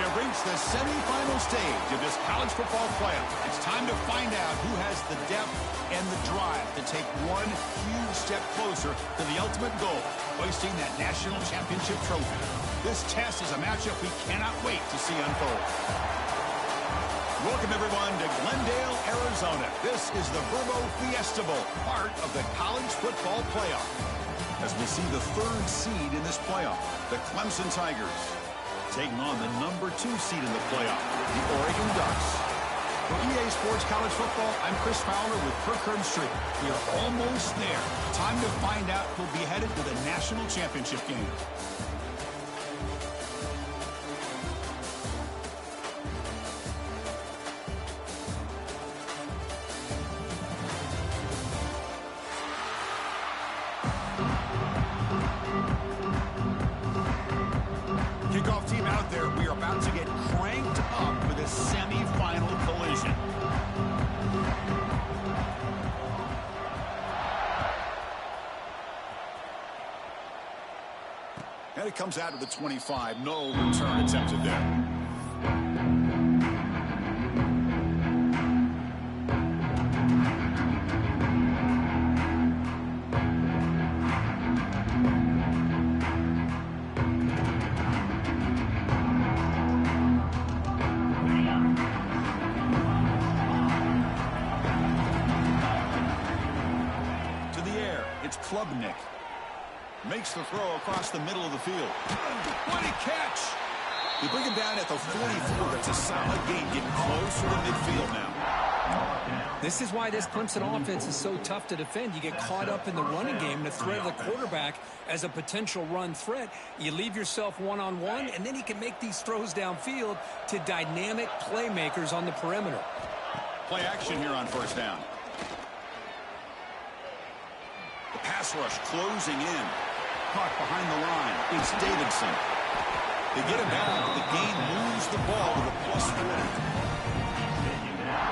have reached the semifinal stage of this college football playoff. It's time to find out who has the depth and the drive to take one huge step closer to the ultimate goal, hoisting that national championship trophy. This test is a matchup we cannot wait to see unfold. Welcome, everyone, to Glendale, Arizona. This is the Verbo Fiesta Bowl, part of the college football playoff. As we see the third seed in this playoff, the Clemson Tigers, taking on the number 2 seed in the playoff, the Oregon Ducks. For EA Sports College Football, I'm Chris Fowler with Kirk Herbstreit. We are almost there. Time to find out who'll be headed to the national championship game. Kickoff team out there. We are about to get cranked up for this semi-final collision. And it comes out of the 25. No return attempted there. Klubnik makes the throw across the middle of the field. What a catch! They bring him down at the 44. That's a solid gain, getting close to the midfield now. This is why this Clemson offense is so tough to defend. You get caught up in the running game and the threat of the quarterback as a potential run threat. You leave yourself one-on-one, and then he can make these throws downfield to dynamic playmakers on the perimeter. Play action here on first down. The pass rush closing in. Caught behind the line. It's Davidson. They get him down, but the game moves the ball to the +40.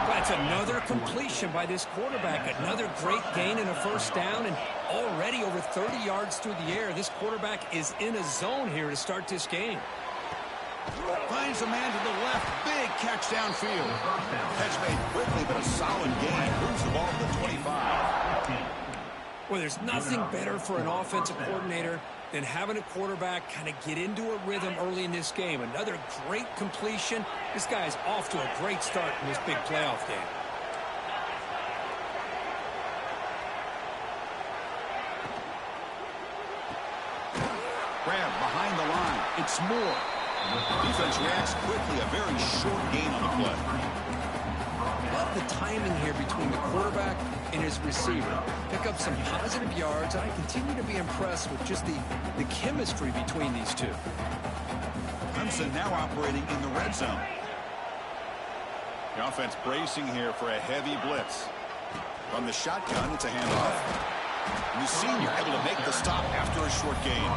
That's another completion by this quarterback. Another great gain in a first down, and already over 30 yards through the air. This quarterback is in a zone here to start this game. Finds a man to the left. Big catch downfield. Catch made quickly, but a solid gain. Moves the ball to the 25. Well, there's nothing better for an offensive coordinator than having a quarterback kind of get into a rhythm early in this game. Another great completion. This guy is off to a great start in this big playoff game. Grab behind the line. It's Moore. Defense reacts quickly. A very short gain on the play. Love the timing here between the quarterback and his receiver. Pick up some positive yards. I continue to be impressed with just the chemistry between these two. Clemson now operating in the red zone. The offense bracing here for a heavy blitz. From the shotgun, it's a handoff. And the senior able to make the stop after a short gain.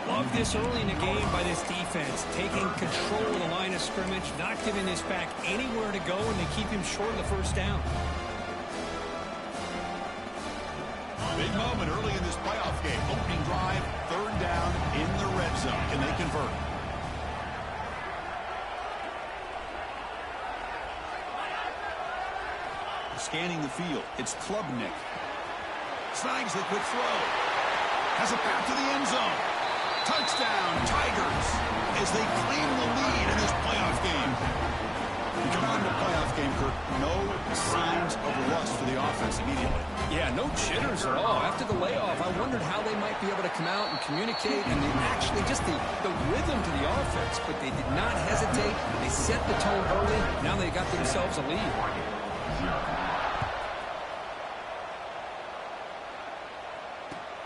Love this early in the game by this defense, taking control of the line of scrimmage, not giving this back anywhere to go, and they keep him short of the first down. Big moment early in this playoff game. Opening drive, third down in the red zone. Can they convert? Scanning the field, it's Klubnik. Snags the quick throw. Has it back to the end zone. Touchdown, Tigers, as they claim the lead in this playoff game. We come out in the playoff game, Kirk. No signs of rust for the offense immediately. Yeah, no jitters at all. After the layoff, I wondered how they might be able to come out and communicate, and actually just the rhythm to the offense. But they did not hesitate. They set the tone early. Now they got themselves a lead.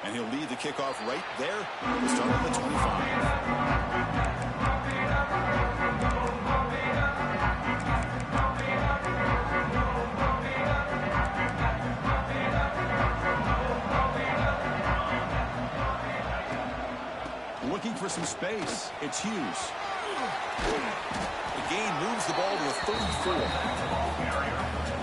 And he'll lead the kickoff right there at the start of the 25. Looking for some space. It's Hughes. The gain moves the ball to a 34.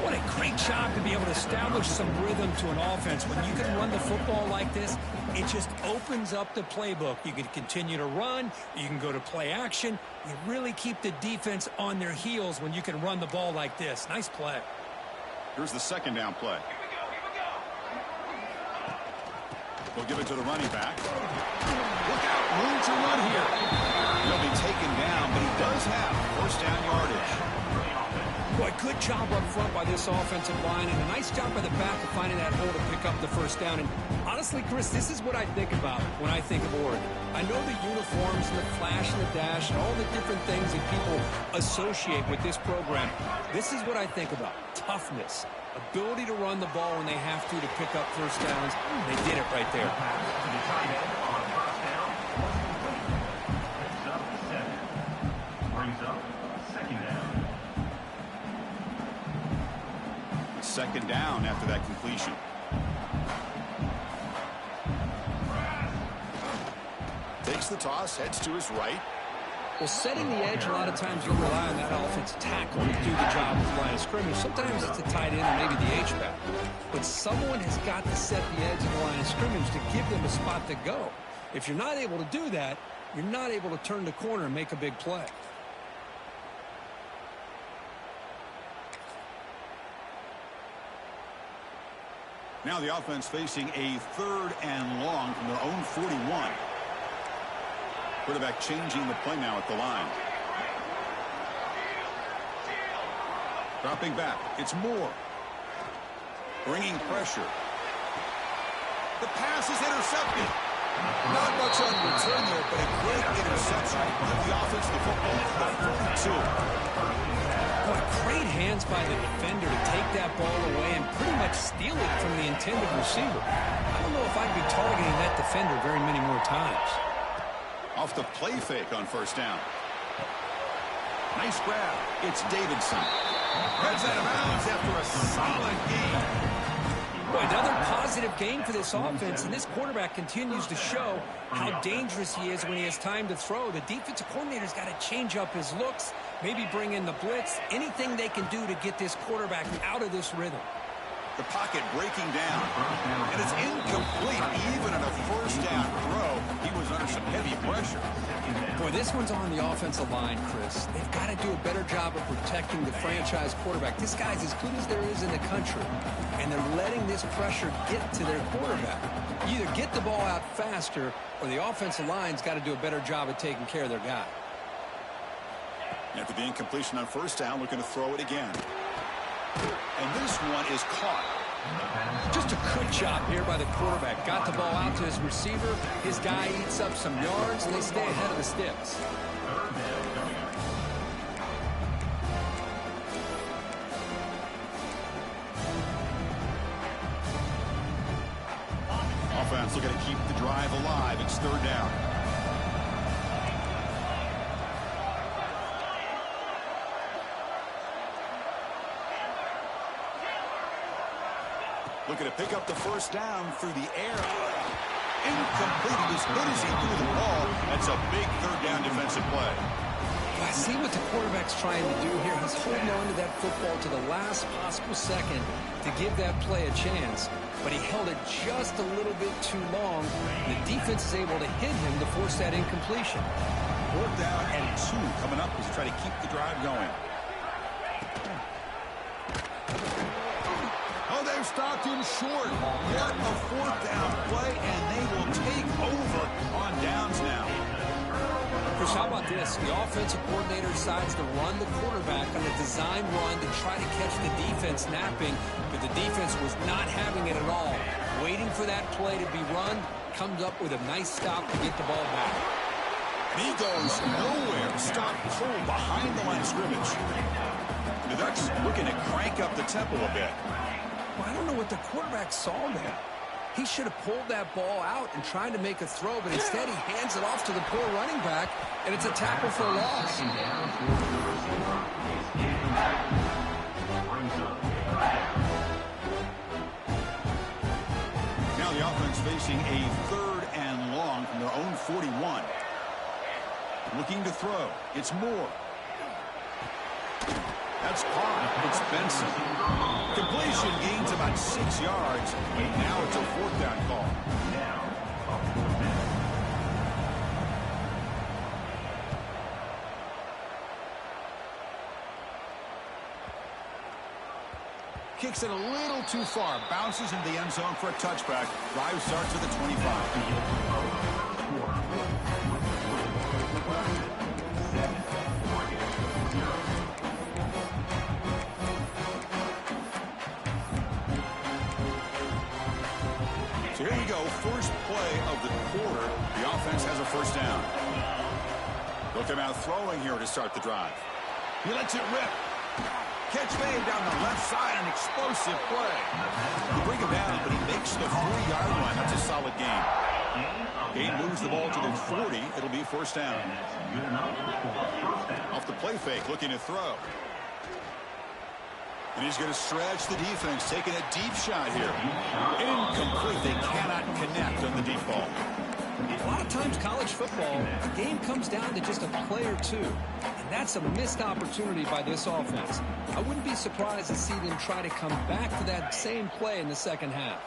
What What a great job to be able to establish some rhythm to an offense. When you can run the football like this, it just opens up the playbook. You can continue to run. You can go to play action. You really keep the defense on their heels when you can run the ball like this. Nice play. Here's the second down play. We'll give it to the running back. Look out, room to run here. He'll be taken down, but he does have first down yardage. Boy, good job up front by this offensive line, and a nice job by the back of finding that hole to pick up the first down. And honestly, Chris, this is what I think about when I think of Oregon. I know the uniforms and the flash and the dash and all the different things that people associate with this program. This is what I think about. Toughness. Ability to run the ball when they have to pick up first downs. They did it right there. Second down after that completion. Takes the toss, heads to his right. Well, setting the edge, a lot of times you rely on that offensive tackle to do the job with the line of scrimmage. Sometimes it's a tight end or maybe the H-back. But someone has got to set the edge of the line of scrimmage to give them a spot to go. If you're not able to do that, you're not able to turn the corner and make a big play. Now the offense facing a 3rd and long from their own 41. Quarterback changing the play now at the line. Dropping back. It's Moore. Bringing pressure. The pass is intercepted. Not much on return there, but a great interception. Give the offense the football for the 42. Boy, great hands by the defender to take that ball away and pretty much steal it from the intended receiver. I don't know if I'd be targeting that defender very many more times. Off the play fake on first down. Nice grab. It's Davidson. Heads out of bounds after a solid game. Boy, another positive game for this offense, and this quarterback continues to show how dangerous he is when he has time to throw. The defensive coordinator's got to change up his looks, maybe bring in the blitz, anything they can do to get this quarterback out of this rhythm. The pocket breaking down, and it's incomplete. Even on a first down throw, he was under some heavy pressure. Boy, this one's on the offensive line, Chris. They've got to do a better job of protecting the franchise quarterback. This guy's as good as there is in the country, and they're letting this pressure get to their quarterback. You either get the ball out faster, or the offensive line's got to do a better job of taking care of their guy. After the incompletion on first down, looking to throw it again. And this one is caught. Just a good job here by the quarterback. Got the ball out to his receiver. His guy eats up some yards, and they stay ahead of the sticks. Offense looking to keep the drive alive. It's 3rd down. Looking to pick up the first down through the air. Incomplete. He was hit as he threw the ball. That's a big 3rd down defensive play. I see what the quarterback's trying to do here. He's holding on to that football to the last possible second to give that play a chance. But he held it just a little bit too long. The defense is able to hit him to force that incompletion. 4th down and 2 coming up as he try to keep the drive going. They've stopped him short. What a 4th down play, and they will take over on downs now. Chris, how about this? The offensive coordinator decides to run the quarterback on a design run to try to catch the defense napping, but the defense was not having it at all. Waiting for that play to be run, comes up with a nice stop to get the ball back. And he goes nowhere. Stop cold behind the line of scrimmage. The Ducks looking to crank up the tempo a bit. Well, I don't know what the quarterback saw there. He should have pulled that ball out and tried to make a throw, but instead he hands it off to the poor running back, and it's a tackle for a loss. Now the offense facing a 3rd and long from their own 41. Looking to throw. It's Moore. That's caught. It's Benson. Completion gains about 6 yards. And now it's a 4th down call. Kicks it a little too far. Bounces into the end zone for a touchback. Drive starts at the 25. So here we go, first play of the quarter. The offense has a first down. Looking out throwing here to start the drive. He lets it rip. Catch made down the left side, an explosive play. You bring him down, but he makes the 4-yard line. That's a solid gain. Gain moves the ball to the 40. It'll be first down. Off the play fake, looking to throw. And he's going to stretch the defense, taking a deep shot here. Incomplete. They cannot connect on the deep ball. A lot of times college football, the game comes down to just a play or two. And that's a missed opportunity by this offense. I wouldn't be surprised to see them try to come back to that same play in the second half.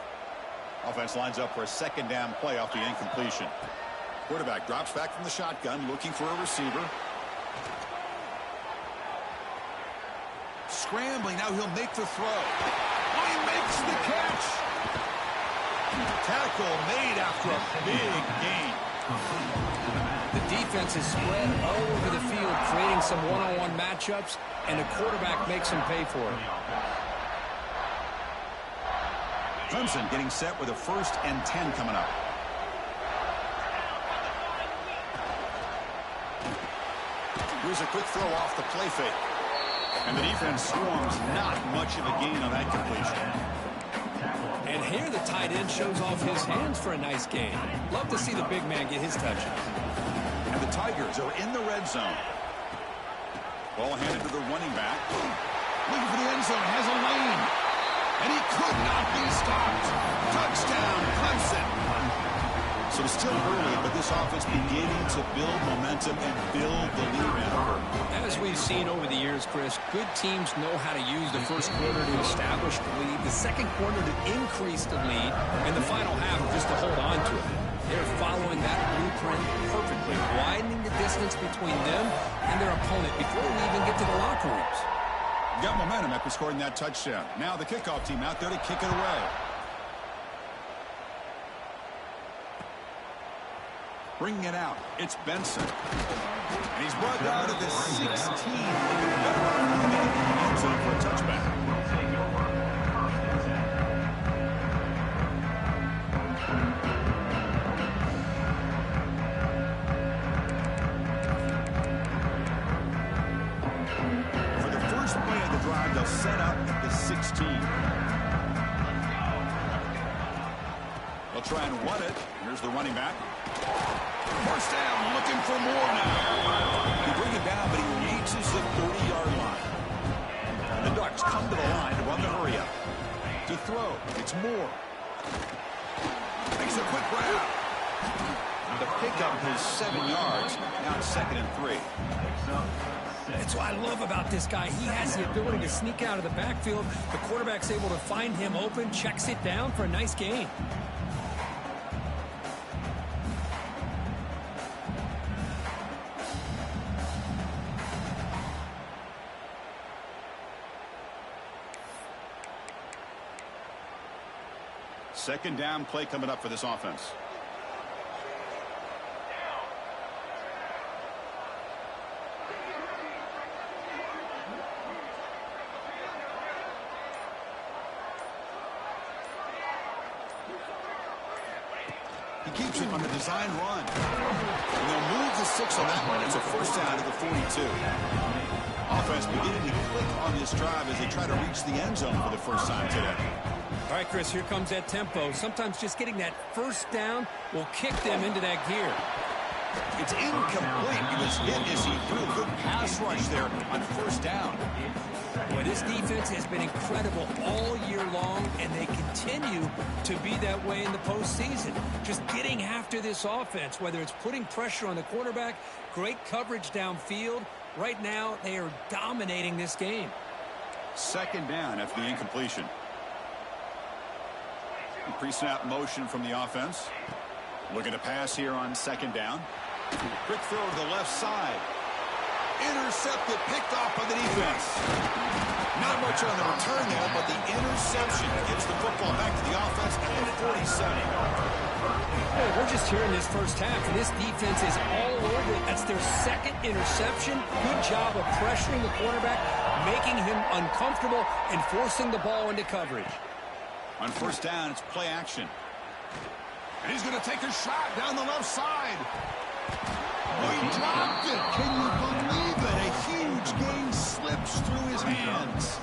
Offense lines up for a second down play off the incompletion. Quarterback drops back from the shotgun, looking for a receiver. Scrambling, now he'll make the throw. Oh, he makes the catch. Tackle made after a big gain. The defense is spread all over the field, creating some one-on-one matchups, and the quarterback makes them pay for it. Clemson getting set with a 1st and 10 coming up. Here's a quick throw off the play fake. And the defense swarms, not much of a gain on that completion. And here the tight end shows off his hands for a nice gain. Love to see the big man get his touches. And the Tigers are in the red zone. Ball handed to the running back. Looking for the end zone, has a lane. And he could not be stopped. Touchdown, Clemson. So it's still early, but this offense beginning to build momentum and build the lead now. As we've seen over the years, Chris, good teams know how to use the first quarter to establish the lead, the second quarter to increase the lead, and the final half just to hold on to it. They're following that blueprint perfectly, widening the distance between them and their opponent before we even get to the locker rooms. Got momentum after scoring that touchdown. Now the kickoff team out there to kick it away. Bringing it out, it's Benson. And he's brought down to the 16. Ends up for a touchback. For the first play of the drive, they'll set up at the 16. They'll try and run it. Here's the running back. First down, looking for more now. They bring it down, but he reaches the 30-yard line. And the Ducks come to the line to run the hurry-up. To throw, it's Moore. Makes a quick grab. The pickup is 7 yards. Now it's 2nd and 3. That's what I love about this guy. He has the ability to sneak out of the backfield. The quarterback's able to find him open, checks it down for a nice gain. Second down play coming up for this offense. He keeps it on the design run. And they'll move the 6 on that one. It's a first down to the 42. Offense beginning to click on this drive as they try to reach the end zone for the first time today. All right, Chris, here comes that tempo. Sometimes just getting that first down will kick them into that gear. It's incomplete. He was hit as he threw a good pass rush there on first down. Boy, this defense has been incredible all year long, and they continue to be that way in the postseason. Just getting after this offense, whether it's putting pressure on the quarterback, great coverage downfield. Right now, they are dominating this game. Second down after the incompletion. Pre-snap motion from the offense. Looking to pass here on second down. Quick throw to the left side. Intercepted, picked off by the defense. Not much on the return there, but the interception gets the football back to the offense at the 47. Hey, we're just here in this first half, and this defense is all over it. That's their second interception. Good job of pressuring the quarterback, making him uncomfortable, and forcing the ball into coverage. On first down, it's play action. And he's going to take a shot down the left side. Oh, he dropped it. Can you believe it? A huge gain slips through his hands.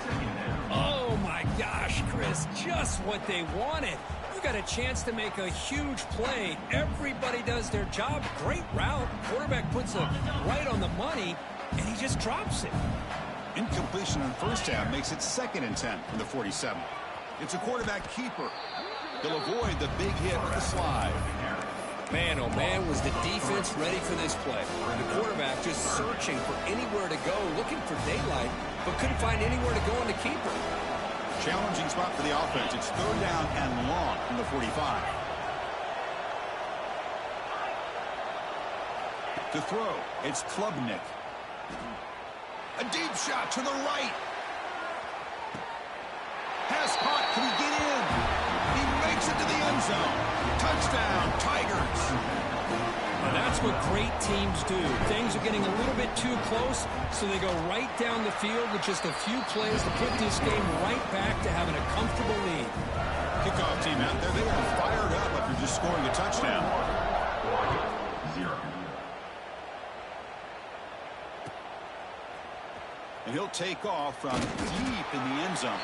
Oh, my gosh, Chris, just what they wanted. You got a chance to make a huge play. Everybody does their job. Great route. Quarterback puts it right on the money, and he just drops it. Incompletion on first down makes it 2nd and 10 from the 47. It's a quarterback keeper. He'll avoid the big hit with the slide. Man, oh man, was the defense ready for this play. The quarterback just searching for anywhere to go, looking for daylight, but couldn't find anywhere to go in the keeper. Challenging spot for the offense. It's 3rd down and long from the 45. To throw, it's Klubnik. A deep shot to the right. Pass caught. Can he get in? He makes it to the end zone. Touchdown, Tigers. Well, that's what great teams do. Things are getting a little bit too close, so they go right down the field with just a few plays to put this game right back to having a comfortable lead. Kickoff team out there, they are fired up after just scoring a touchdown. And he'll take off from deep in the end zone.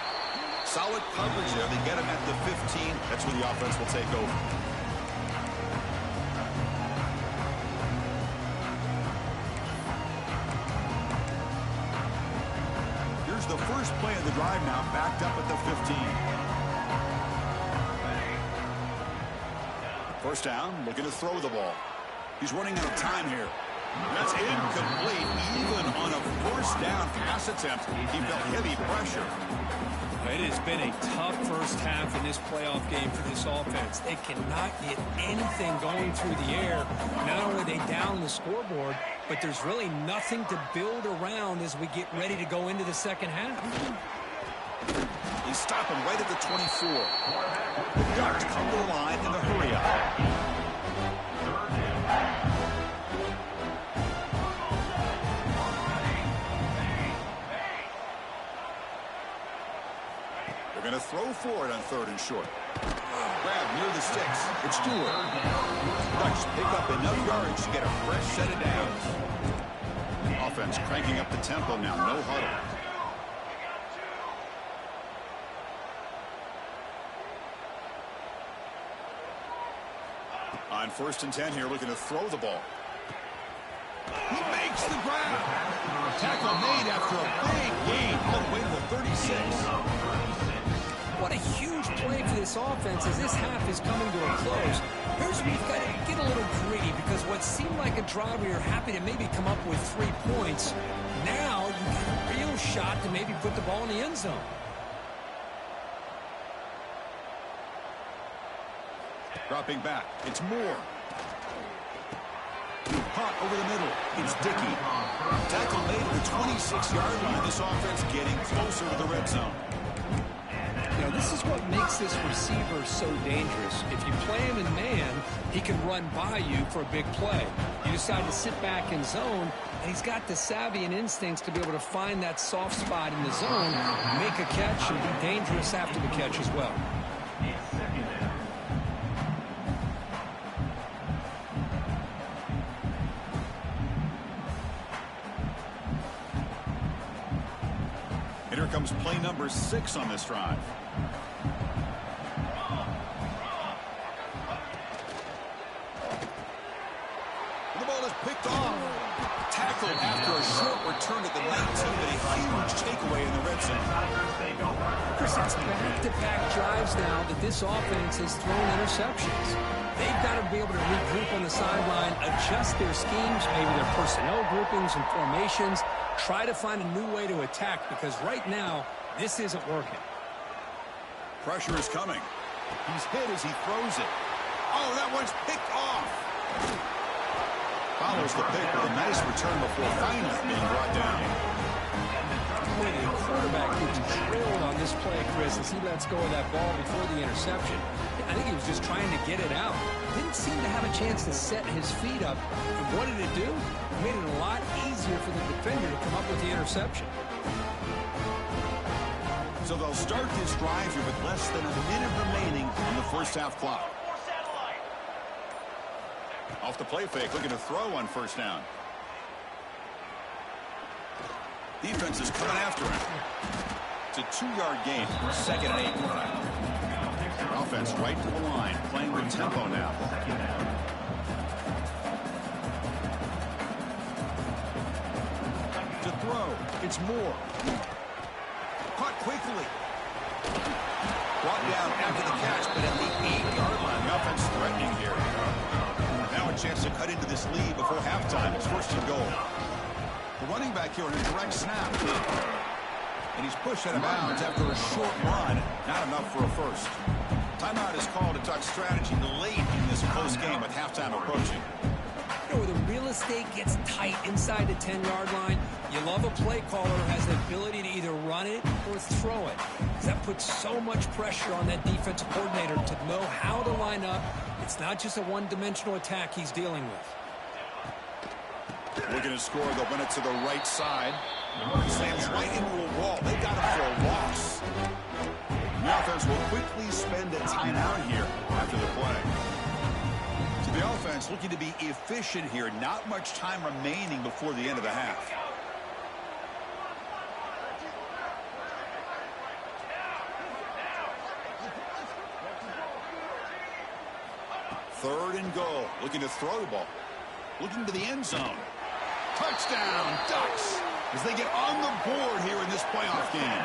Solid coverage there. They get him at the 15. That's where the offense will take over. Here's the first play of the drive now, backed up at the 15. First down, looking to throw the ball. He's running out of time here. That's incomplete. Even on a first down pass attempt, he felt heavy pressure. It has been a tough first half in this playoff game for this offense. They cannot get anything going through the air. Not only are they down the scoreboard, but there's really nothing to build around as we get ready to go into the second half. They stop him right at the 24. The Ducks come to the line in the hurry-up. They're going to throw for it on 3rd and short. Grab near the sticks. It's Stewart. Ducks pick up enough yards to get a fresh set of downs. Offense cranking up the tempo now. No huddle. On 1st and 10 here, looking to throw the ball. He makes the grab. Tackle made after a big gain all the way to the 36. What a huge play for this offense as this half is coming to a close. Here's where you've got to get a little greedy because what seemed like a drive where you're happy to maybe come up with 3 points, now you get a real shot to maybe put the ball in the end zone. Dropping back, it's Moore. Hot over the middle, it's Dickey. Tackle made at the 26-yard line. This offense getting closer to the red zone. You know, this is what makes this receiver so dangerous. If you play him in man, he can run by you for a big play. You decide to sit back in zone, and he's got the savvy and instincts to be able to find that soft spot in the zone, make a catch, and be dangerous after the catch as well. And here comes play number 6 on this drive. The ball is picked off. Tackled after a short return at the 19, but a huge takeaway in the red zone. Chris, it's back-to-back drives now that this offense has thrown interceptions. They've got to be able to regroup on the sideline, adjust their schemes, maybe their personnel groupings and formations, try to find a new way to attack because right now This isn't working. Pressure is coming. He's hit as he throws it. Oh, that one's picked off. Follows the pick with a nice return before finally being brought down. Boy, the quarterback gets drilled on this play, Chris, as he lets go of that ball before the interception. I think he was just trying to get it out. Didn't seem to have a chance to set his feet up. And what did it do? It made it a lot easier for the defender to come up with the interception. So they'll start this drive here with less than a minute remaining on the first half clock. Off the play fake, looking to throw on first down. Defense is coming after him. It's a 2-yard gain, 2nd and 8. Offense right to the line, playing with tempo now. To throw, it's Moore. Caught quickly. Brought down after the catch, but at the 8-yard line, the offense threatening here. Now a chance to cut into this lead before halftime. It's 1st and goal. The running back here on a direct snap. And he's pushed out of bounds after a short run. Not enough for a first. Timeout is called to talk strategy late in this close game with halftime approaching. You know, where the real estate gets tight inside the 10-yard line, you love a play caller who has the ability to either run it or throw it. Because that puts so much pressure on that defensive coordinator to know how to line up. It's not just a one-dimensional attack he's dealing with. Looking to score, they'll win it to the right side. Slams right into a wall. They got him for a loss. The offense will quickly spend a timeout here after the play. So the offense looking to be efficient here. Not much time remaining before the end of the half. Third and goal. Looking to throw the ball. Looking to the end zone. Touchdown, Ducks, as they get on the board here in this playoff game.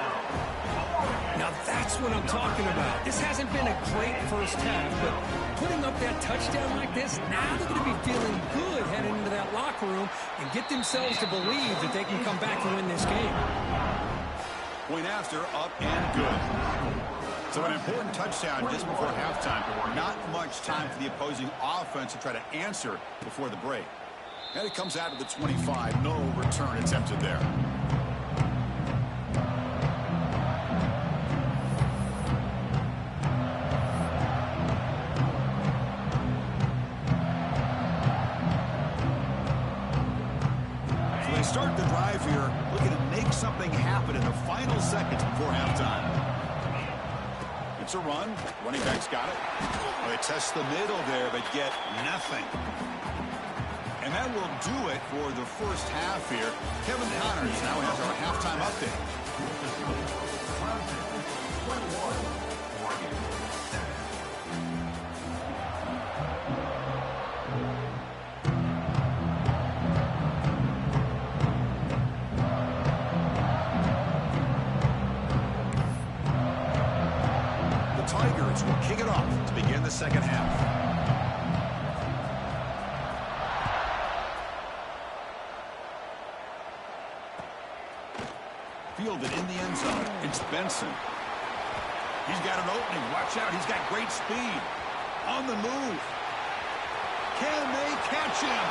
Now that's what I'm talking about. This hasn't been a great first half, but putting up that touchdown like this, now they're going to be feeling good heading into that locker room and get themselves to believe that they can come back and win this game. Point after, up and good. So an important touchdown just before halftime. Not much time for the opposing offense to try to answer before the break. And it comes out of the 25. No return attempted there. So they start the drive here, looking to make something happen in the final seconds before halftime. It's a run. Running back's got it. Well, they test the middle there, but get nothing. And that will do it for the first half here. Kevin Connors now has our halftime update. The Tigers will kick it off to begin the second half. Fielded in the end zone. It's Benson. He's got an opening. Watch out. He's got great speed. On the move. Can they catch him?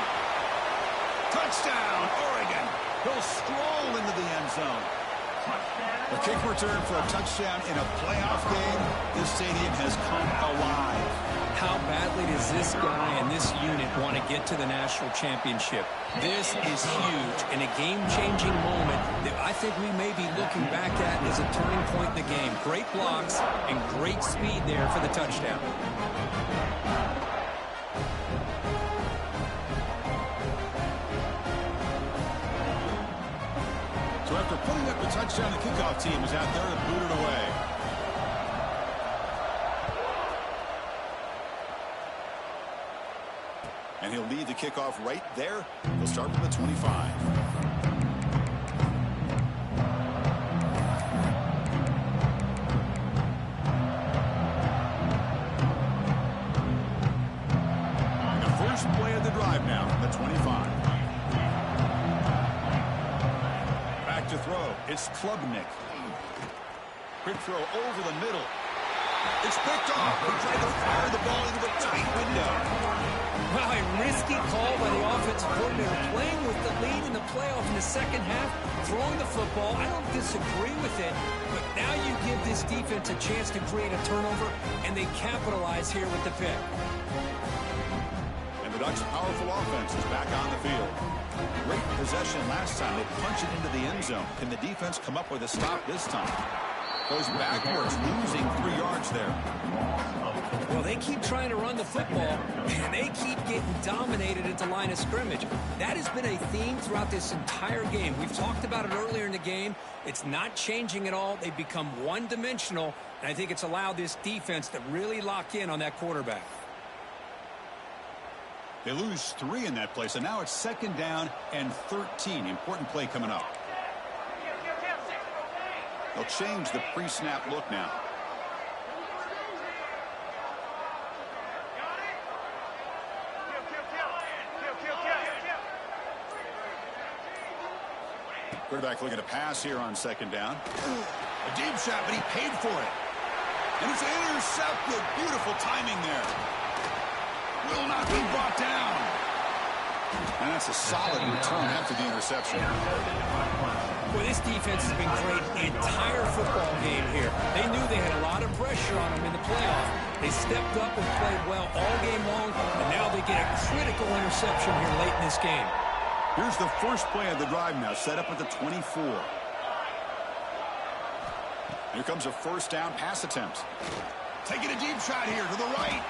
Touchdown, Oregon. He'll stroll into the end zone. A kick return for a touchdown in a playoff game. This stadium has come alive. How badly does this guy and this unit want to get to the national championship? This is huge and a game-changing moment that I think we may be looking back at as a turning point in the game. Great blocks and great speed there for the touchdown. So after putting up the touchdown, the kickoff team is out there to boot it away. And he'll lead the kickoff right there. He'll start from the 25. And the first play of the drive now from the 25. Back to throw. It's Klubnik. Quick throw over the middle. It's picked off. He tried to fire the ball into a tight window. Wow, a risky call by the offensive coordinator, playing with the lead in the playoff in the second half, throwing the football. I don't disagree with it, but now you give this defense a chance to create a turnover, and they capitalize here with the pick. And the Ducks' powerful offense is back on the field. Great possession last time. They punch it into the end zone. Can the defense come up with a stop this time? Goes backwards, losing 3 yards there. Well, they keep trying to run the football, and they keep getting dominated at the line of scrimmage. That has been a theme throughout this entire game. We've talked about it earlier in the game. It's not changing at all. They've become one-dimensional, and I think it's allowed this defense to really lock in on that quarterback. They lose 3 in that play, so now it's 2nd down and 13. Important play coming up. They'll change the pre-snap look now. Quarterback looking to pass here on 2nd down. A deep shot, but he paid for it. And it's intercepted. Beautiful timing there. Will not be brought down. And that's a solid return after the interception. Well, this defense has been great the entire football game here. They knew they had a lot of pressure on them in the playoff. They stepped up and played well all game long, and now they get a critical interception here late in this game. Here's the first play of the drive now, set up at the 24. Here comes a 1st down pass attempt. Taking a deep shot here to the right.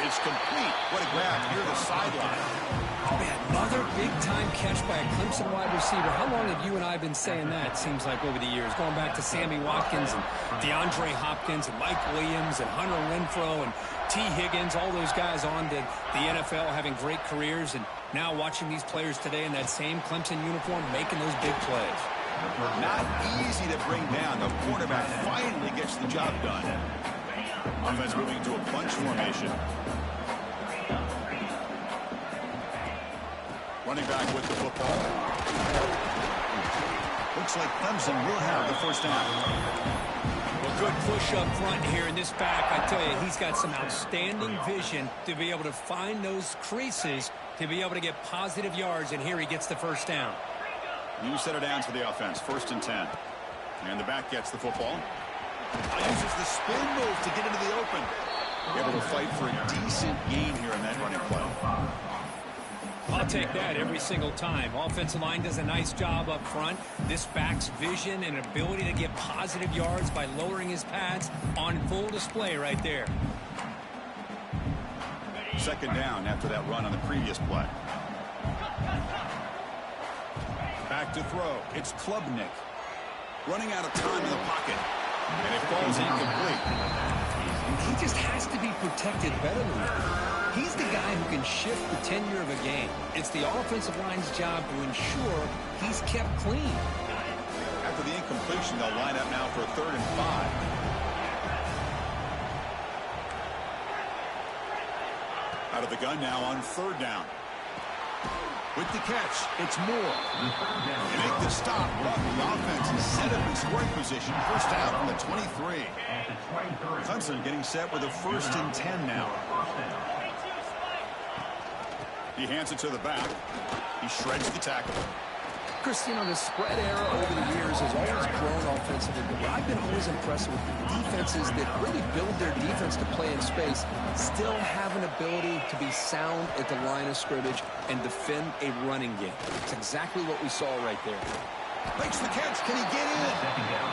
It's complete. What a grab near the sideline. Man, another big-time catch by a Clemson wide receiver. How long have you and I been saying that, seems like, over the years? Going back to Sammy Watkins and DeAndre Hopkins and Mike Williams and Hunter Renfrow and T. Higgins, all those guys on to the NFL having great careers, and now watching these players today in that same Clemson uniform making those big plays. Not easy to bring down. The quarterback finally gets the job done. Offense moving to a bunch formation. Running back with the football. Looks like Clemson will have the 1st down. Well, good push up front here in this back. I tell you, he's got some outstanding vision to be able to find those creases, to be able to get positive yards, and here he gets the 1st down. New set of downs for the offense, 1st and 10. And the back gets the football. Uses the spin move to get into the open. Able to fight for a decent gain here in that running play. I'll take that every single time. Offensive line does a nice job up front. This back's vision and ability to get positive yards by lowering his pads on full display right there. 2nd down after that run on the previous play. Back to throw. It's Klubnik. Running out of time in the pocket. And it falls incomplete. He just has to be protected better than that. He's the guy who can shift the tenure of a game. It's the offensive line's job to ensure he's kept clean. After the incompletion, they'll line up now for 3rd and 5. Out of the gun now on 3rd down. With the catch, it's Moore. They make the stop, but the offense is set up in scoring position. 1st down from the 23. Clemson getting set with a 1st and 10 now. He hands it to the back. He shreds the tackle. Chris, you know, the spread era over the years has always grown offensively, but I've been always impressed with defenses that really build their defense to play in space, still have an ability to be sound at the line of scrimmage and defend a running game. It's exactly what we saw right there. Makes the catch. Can he get in?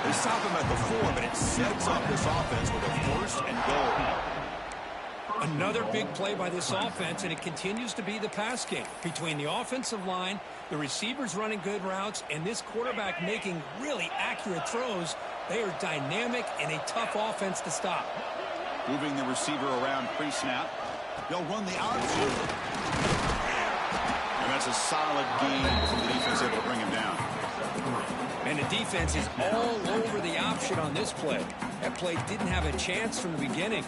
They stop him at the 4, but it sets up this offense with a 1st and goal. Another big play by this offense, and it continues to be the pass game. Between the offensive line, the receivers running good routes, and this quarterback making really accurate throws, they are dynamic and a tough offense to stop. Moving the receiver around pre-snap. They'll run the option. And that's a solid gain from the defense able to bring him down. And the defense is all over the option on this play. That play didn't have a chance from the beginning.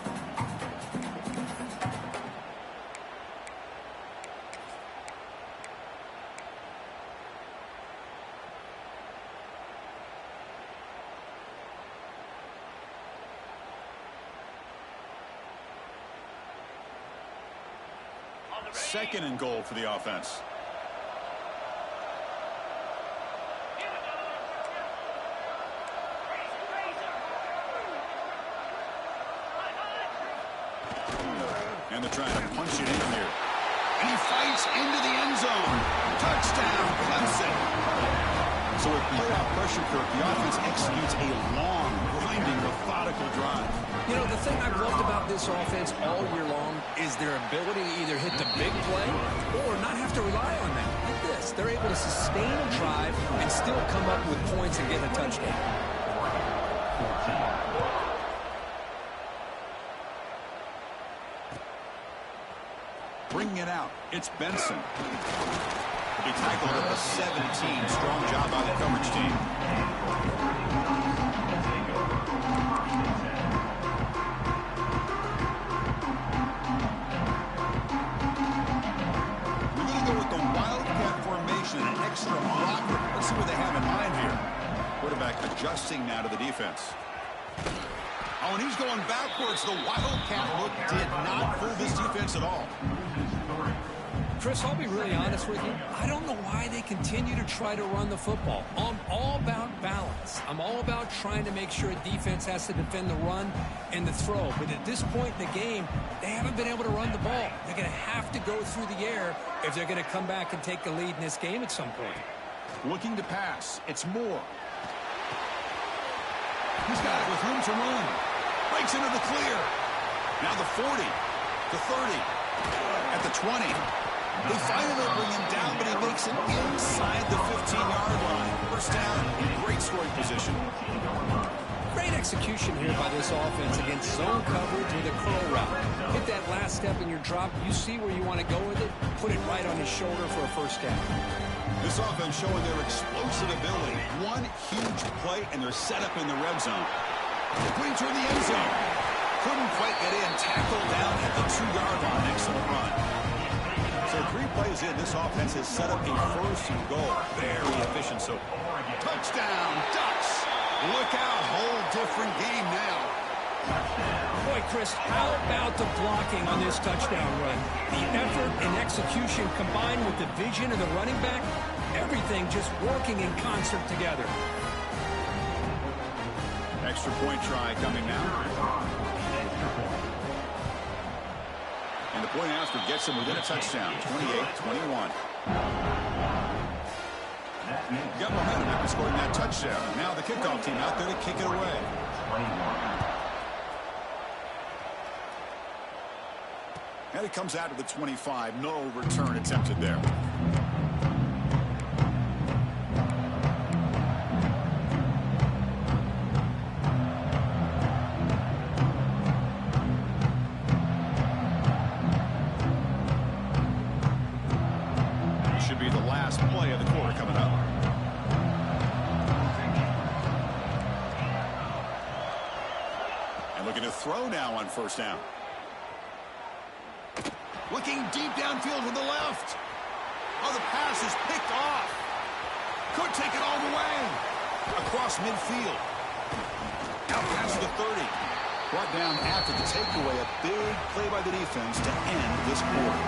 Second and goal for the offense. And they're trying to punch it in here. And he fights into the end zone. Touchdown, Clemson. So with playoff pressure, Kirk, the offense executes a long, grinding, methodical drive. You know, the thing I've loved about this offense all year long is their ability to either hit the big play or not have to rely on that. Like this, they're able to sustain a drive and still come up with points and get a touchdown. Bringing it out, it's Benson. He tackled at the 17. Strong job by the coverage team. We're going to go with the wildcat formation, an extra blocker. Let's see what they have in mind here. Quarterback adjusting now to the defense. Oh, and he's going backwards. The wildcat look did not fool this defense at all. Chris, I'll be really honest with you. I don't know why they continue to try to run the football. I'm all about balance. I'm all about trying to make sure a defense has to defend the run and the throw. But at this point in the game, they haven't been able to run the ball. They're going to have to go through the air if they're going to come back and take the lead in this game at some point. Looking to pass. It's Moore. He's got it with room to run. Breaks into the clear. Now the 40, the 30, at the 20. They finally bring him down, but he makes it inside the 15-yard line. First down, great scoring position. Great execution here by this offense against zone coverage with a curl route. Hit that last step in your drop. You see where you want to go with it. Put it right on his shoulder for a first down. This offense showing their explosive ability. One huge play, and they're set up in the red zone. Putting toward the end zone. Couldn't quite get in. Tackled down at the 2-yard line. Excellent run. So 3 plays in, this offense has set up a first and goal. Very efficient. So touchdown, Ducks. Look out, whole different game now. Boy, Chris, how about the blocking on this touchdown run? The effort and execution combined with the vision of the running back, everything just working in concert together. Extra point try coming now. And the point after gets him within a touchdown, 28-21. Got momentum after scoring that touchdown. Now the kickoff team out there to kick it away. And it comes out to the 25. No return attempted there. Should be the last play of the quarter coming up. And looking to throw now on first down. Looking deep downfield to the left. Oh, the pass is picked off. Could take it all the way. Across midfield. Out past the 30. Brought down after the takeaway. A big play by the defense to end this quarter.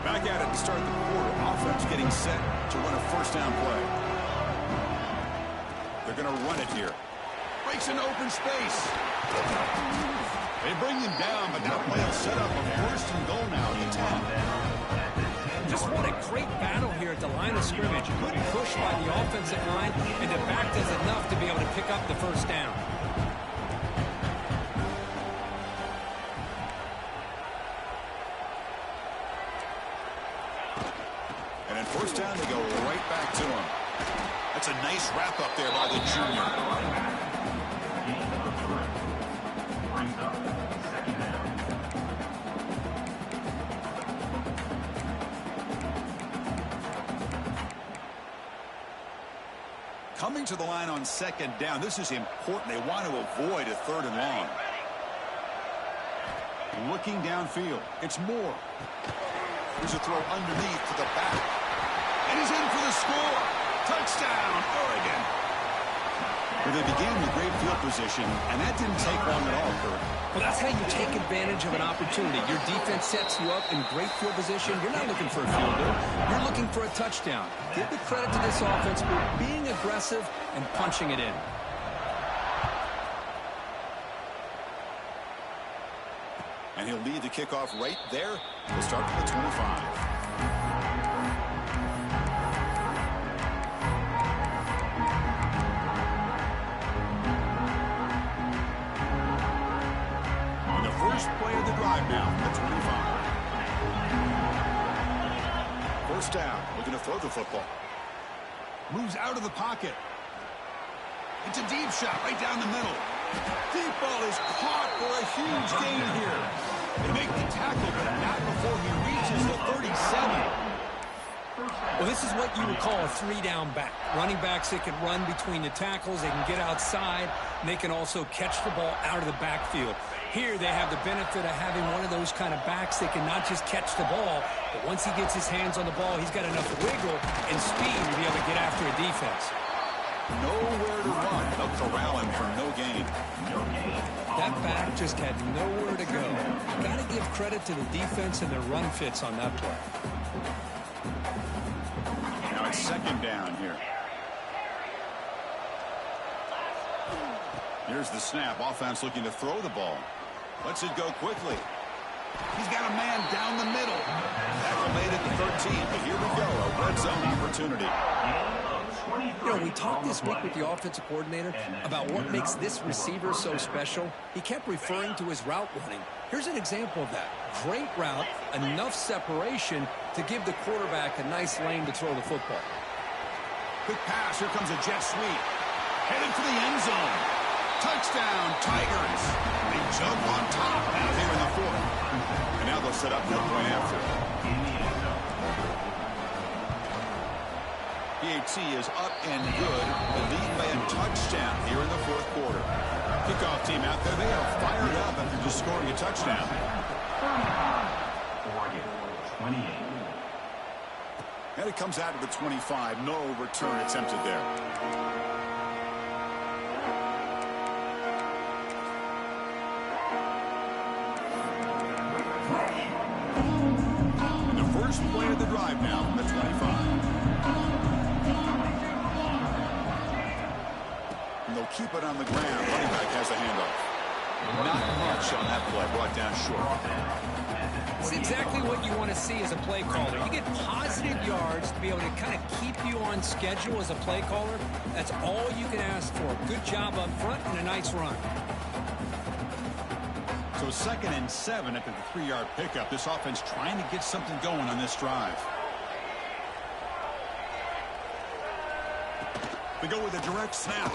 Back at it to start the quarter. Offense getting set to run a first down play. They're going to run it here. Breaks into open space. They bring him down, but that play will set up a first and goal now at the 10. Just what a great battle here at the line of scrimmage. Good push by the offensive line, and the back does enough to be able to pick up the first down. And in first down, they go right back to him. That's a nice wrap up there by the junior. Coming to the line on second down. This is important. They want to avoid a third and long. Looking downfield. It's Moore. Here's a throw underneath to the back. And he's in for the score. Touchdown, Oregon. Well, they began with great field position, and that didn't take long at all, Kurt. Well, that's how you take advantage of an opportunity. Your defense sets you up in great field position. You're not looking for a field goal. You're looking for a touchdown. Give the credit to this offense for being aggressive and punching it in. And he'll lead the kickoff right there. We'll start from the 25. First play of the drive now from the 25. First down, looking to throw the football. Moves out of the pocket. It's a deep shot right down the middle. Deep ball is caught for a huge gain here. They make the tackle, but not before he reaches the 37. Well, this is what you would call a three-down back. Running backs that can run between the tackles, they can get outside, and they can also catch the ball out of the backfield. Here they have the benefit of having one of those kind of backs that can not just catch the ball, but once he gets his hands on the ball, he's got enough wiggle and speed to be able to get after a defense. Nowhere to run. They'll corral him for no gain. That back just had nowhere to go. Got to give credit to the defense and their run fits on that play. Now it's second down here. Here's the snap. Offense looking to throw the ball. Lets it go quickly. He's got a man down the middle. Tackle made at the 13, but here we go. A red zone opportunity. You know, we talked this week with the offensive coordinator about what makes this receiver so special. He kept referring to his route running. Here's an example of that. Great route, enough separation to give the quarterback a nice lane to throw the football. Quick pass. Here comes a jet sweep. Headed for the end zone. Touchdown, Tigers. They jump on top now here in the fourth. And now they'll set up no point after. PAT is up and good. The lead by a touchdown here in the fourth quarter. Kickoff team out there. They are fired up after just scoring a touchdown. Oregon, 28. And it comes out of the 25. No return attempted there. First play of the drive now from the 25. And they'll keep it on the ground. Running back has the handoff. Not much on that play. Brought down short. It's exactly what you want to see as a play caller. You get positive yards to be able to kind of keep you on schedule as a play caller. That's all you can ask for. Good job up front and a nice run. So 2nd and 7 after the 3-yard pickup. This offense trying to get something going on this drive. We go with a direct snap.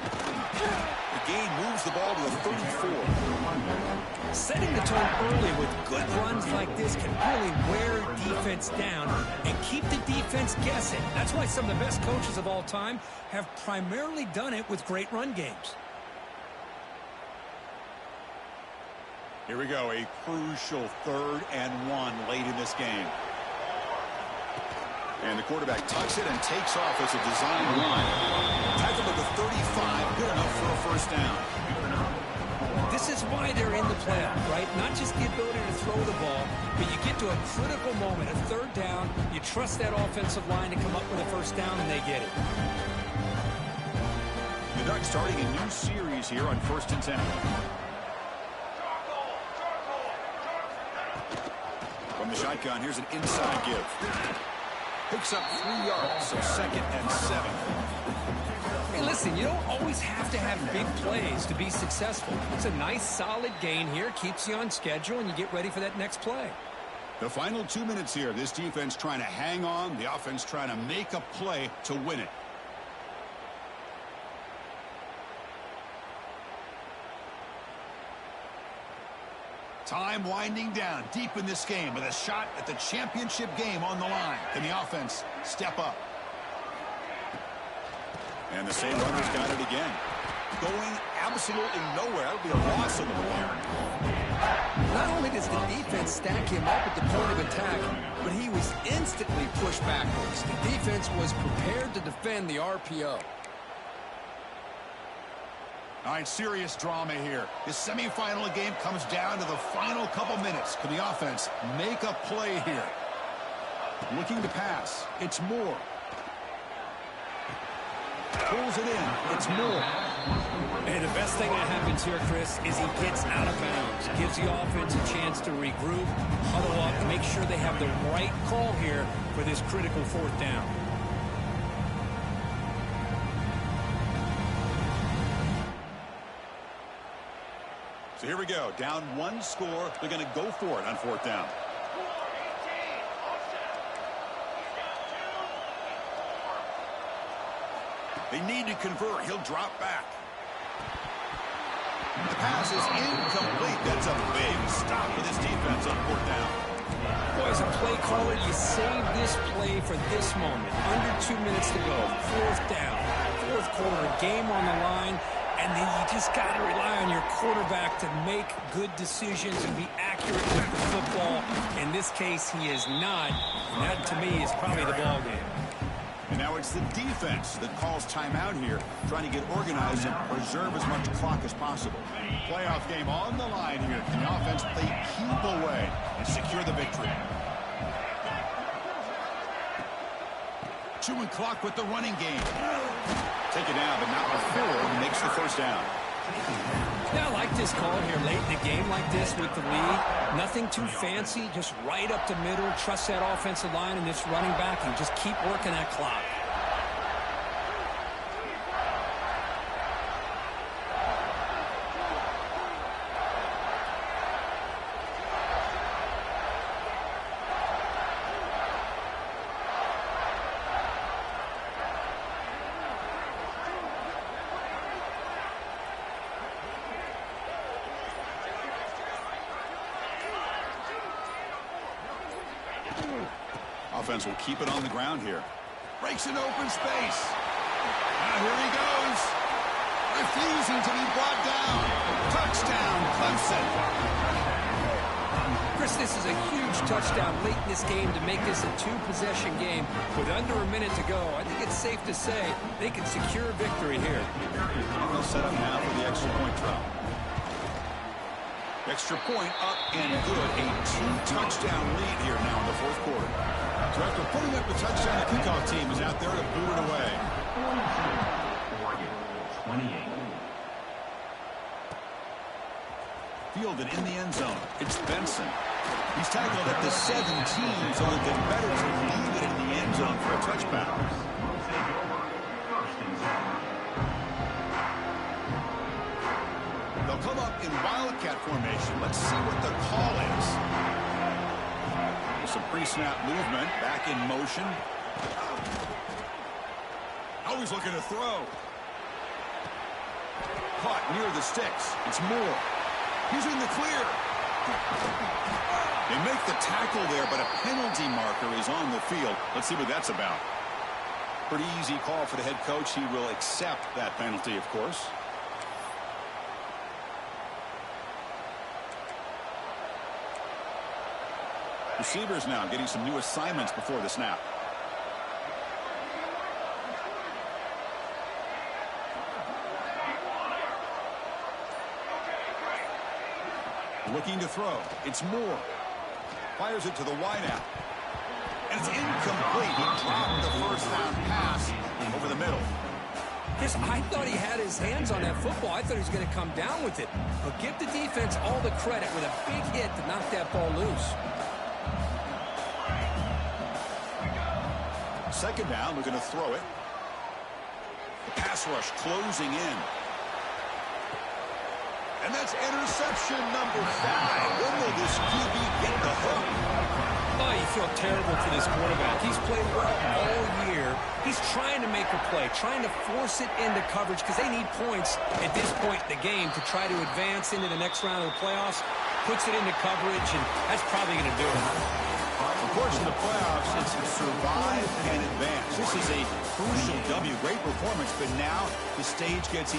The gain moves the ball to the 34. Setting the tone early with good runs like this can really wear defense down and keep the defense guessing. That's why some of the best coaches of all time have primarily done it with great run games. Here we go, a crucial 3rd and 1 late in this game. And the quarterback tucks it and takes off as a design run. Tackle at the 35, good enough for a first down. This is why they're in the playoff, right? Not just the ability to throw the ball, but you get to a critical moment, a 3rd down, you trust that offensive line to come up with a first down, and they get it. The Ducks starting a new series here on 1st and 10. From the shotgun, here's an inside give. Picks up 3 yards, so 2nd and 7. Hey, listen, you don't always have to have big plays to be successful. It's a nice, solid gain here, keeps you on schedule, and you get ready for that next play. The final 2 minutes here, this defense trying to hang on, the offense trying to make a play to win it. Time winding down deep in this game with a shot at the championship game on the line. Can the offense step up? And the same runner's got it again. going absolutely nowhere. That'll be a loss of the player. Not only does the defense stack him up at the point of attack, but he was instantly pushed backwards. The defense was prepared to defend the RPO. All right, serious drama here. This semifinal game comes down to the final couple minutes. Can the offense make a play here? Looking to pass. It's Moore. Pulls it in. It's Moore. And the best thing that happens here, Chris, is he gets out of bounds. Gives the offense a chance to regroup, huddle up, and make sure they have the right call here for this critical fourth down. So here we go. Down one score. They're going to go for it on fourth down. They need to convert. He'll drop back. The pass is incomplete. That's a big stop for this defense on fourth down. Boy, as a play caller, you save this play for this moment. Under 2 minutes to go. Fourth down. Fourth quarter. Game on the line. And then you just got to rely on your quarterback to make good decisions and be accurate with the football. In this case, he is not. And that, to me, is probably the ball game. And now it's the defense that calls timeout here, trying to get organized and preserve as much clock as possible. Playoff game on the line here. Can the offense play keep away and secure the victory? Chewing clock with the running game. Take it down, but not before he makes the first down. Yeah, I like this call here late in the game like this with the lead. Nothing too fancy, just right up the middle. Trust that offensive line and this running back and just keep working that clock. Offense will keep it on the ground here. Breaks an open space. Now here he goes. Refusing to be brought down. Touchdown, Clemson. Chris, this is a huge touchdown late in this game to make this a two-possession game. With under a minute to go, I think it's safe to say they can secure victory here. And they'll set up now for the extra point drop. Extra point up and good. A two-touchdown lead here now in the fourth quarter. So after putting up the touchdown, the kickoff team is out there to boot it away. 28. Fielded in the end zone. It's Benson. He's tackled at the 17, so it would be better to leave it in the end zone for a touchback. They'll come up in Wildcat formation. Let's see what the call is. Some pre-snap movement. Back in motion. Always looking to throw. Caught near the sticks. It's Moore. He's in the clear. They make the tackle there, but a penalty marker is on the field. Let's see what that's about. Pretty easy call for the head coach. He will accept that penalty, of course. Receivers now getting some new assignments before the snap. Looking to throw. It's Moore. Fires it to the wideout. And it's incomplete. He dropped the first down pass over the middle. Chris, I thought he had his hands on that football. I thought he was going to come down with it. But give the defense all the credit with a big hit to knock that ball loose. Second down, we're going to throw it. The pass rush closing in. And that's interception number 5. When will this QB get the hook? Oh, you feel terrible for this quarterback. He's played well all year. He's trying to make a play, trying to force it into coverage because they need points at this point in the game to try to advance into the next round of the playoffs. Puts it into coverage, and that's probably going to do it. Of course, in the playoffs, it's survive and advance. This is a crucial W. Great performance, but now the stage gets even